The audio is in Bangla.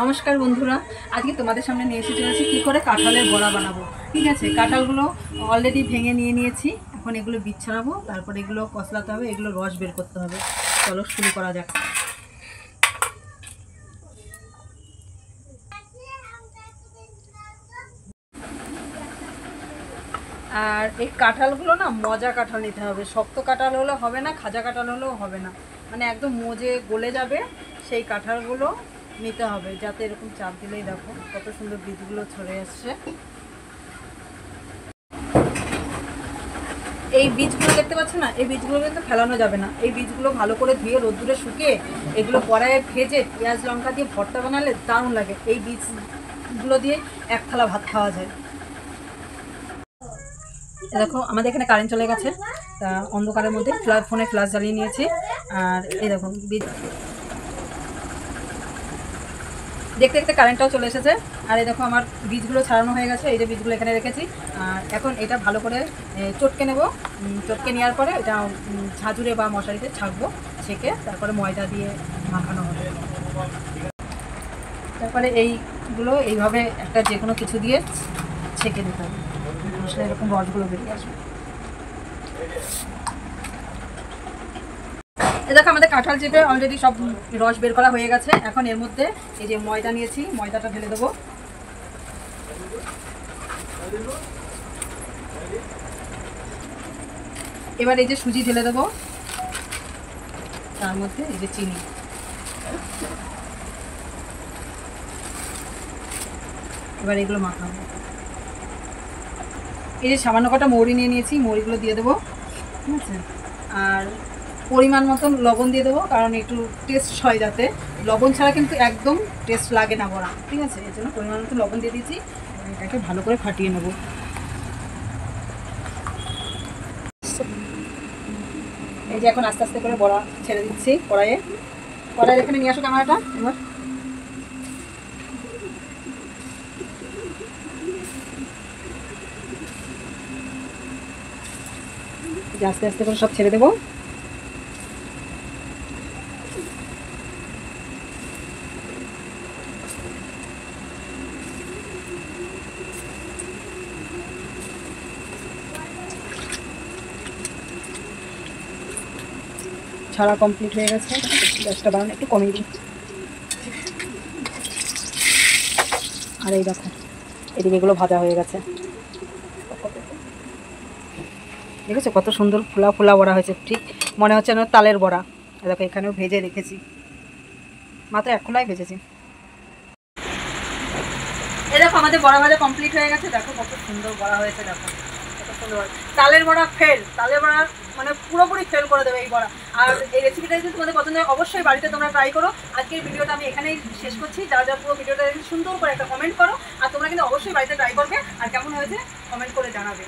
নমস্কার বন্ধুরা, আজকে তোমাদের সামনে নিয়ে এসে চলেছি কী করে কাঁঠালের বড়া বানাবো। ঠিক আছে, কাঁঠালগুলো অলরেডি ভেঙে নিয়ে নিয়েছি। এখন এগুলো বীজ ছাড়াবো, তারপর এগুলো কচলাতে হবে, এগুলো রস বের করতে হবে। চলো শুরু করা যাক। আর এই কাঁঠালগুলো না মজা কাঁঠাল নিতে হবে, শক্ত কাঁঠাল হলেও হবে না, খাজা কাঁঠাল হলেও হবে না, মানে একদম মজে গলে যাবে সেই কাঁঠালগুলো নিতে হবে, যাতে এরকম চাপ দিলেই দেখো কত সুন্দর বীজগুলো ছড়ে আসছে। এই বীজগুলো দেখতে পাচ্ছ না, এই বীজগুলো কিন্তু ফেলানো যাবে না। এই বীজগুলো ভালো করে ধুয়ে রোদ্দুরে শুকিয়ে এগুলো কড়াইয়ে ভেজে পেঁয়াজ লঙ্কা দিয়ে ভর্তা বানালে দারুণ লাগে। এই বীজগুলো দিয়ে এক থালা ভাত খাওয়া যায়। দেখো আমাদের এখানে কারেন্ট চলে গেছে, তা অন্ধকারের মধ্যে ফোনে ফ্ল্যাশ জ্বালিয়ে নিয়েছি। আর এই দেখো বীজ দেখতে দেখতে কারেন্টটাও চলে এসেছে। আর এই দেখো আমার বীজগুলো ছাড়ানো হয়ে গেছে, এই যে বীজগুলো এখানে রেখেছি। আর এখন এটা ভালো করে চটকে নেব। চটকে নেওয়ার পরে এটা ঝাঁঝুরে বা মশারিতে ছাঁকবো, ছেঁকে তারপরে ময়দা দিয়ে মাখানো হবে। তারপরে এইগুলো এইভাবে একটা যে কোনো কিছু দিয়ে ছেঁকে দিতে হবে, আসলে এরকম রসগুলো বেরিয়ে আসবে। দেখো আমাদের কাঁঠাল চিপে অলরেডি সব রস বের করা হয়ে গেছে। এখন এর মধ্যে এই যে ময়দা নিয়েছি, ময়দাটা ঢেলে দেবো। এবার এই যে সুজি ঢেলে দেবো, তার মধ্যে এই যে চিনি, এবার এগুলো মাখাবো। এই যে সামান্য কটা মৌরি নিয়ে নিয়েছি, মৌরিগুলো দিয়ে দেবো। ঠিক আছে, আর পরিমাণ মতন লবণ দিয়ে দেবো, কারণ একটু টেস্ট হয়, যাতে লবণ ছাড়া কিন্তু একদম টেস্ট লাগে না বড়া। ঠিক আছে, এর জন্য পরিমাণ মতো লবণ দিয়ে দিয়েছি। এটাকে ভালো করে ফাটিয়ে নেবো। এই যে এখন আস্তে আস্তে করে বড়া ছেড়ে দিচ্ছি কড়াইয়ে। কড়াইয়ের এখানে নিয়ে আসো ক্যামেরাটা। এবার আস্তে আস্তে করে সব ছেড়ে দেবো। ছাড়া কমপ্লিট হয়ে গেছে, গ্যাসটা বাড়ানো একটু কমিয়ে দিই। আর এই দেখো এদিকে এগুলো ভাজা হয়ে গেছে, দেখেছো কত সুন্দর ফোলা ফোলা বড়া হয়েছে, ঠিক মনে হচ্ছে না তালের বড়া। দেখো এখানেও ভেজে রেখেছি, মাত্র এক খোলাই ভেজেছি। এই দেখো আমাদের বড়া ভাজা কমপ্লিট হয়ে গেছে, দেখো কত সুন্দর বড়া হয়েছে। দেখো কত সুন্দর তালের বড়া ফেল, তালের বড়া মানে পুরোপুরি ফেল করে দেবে এই বড়া। আর এই রেসিপিটা যদি তোমাদের পছন্দ হয় অবশ্যই বাড়িতে তোমরা ট্রাই করো। আজকের ভিডিওটা আমি এখানেই শেষ করছি। যারা যারা পুরো ভিডিওটা সুন্দর করে একটা কমেন্ট করো, আর তোমরা কিন্তু অবশ্যই বাড়িতে ট্রাই করবে, আর কেমন হয়েছে কমেন্ট করে জানাবে।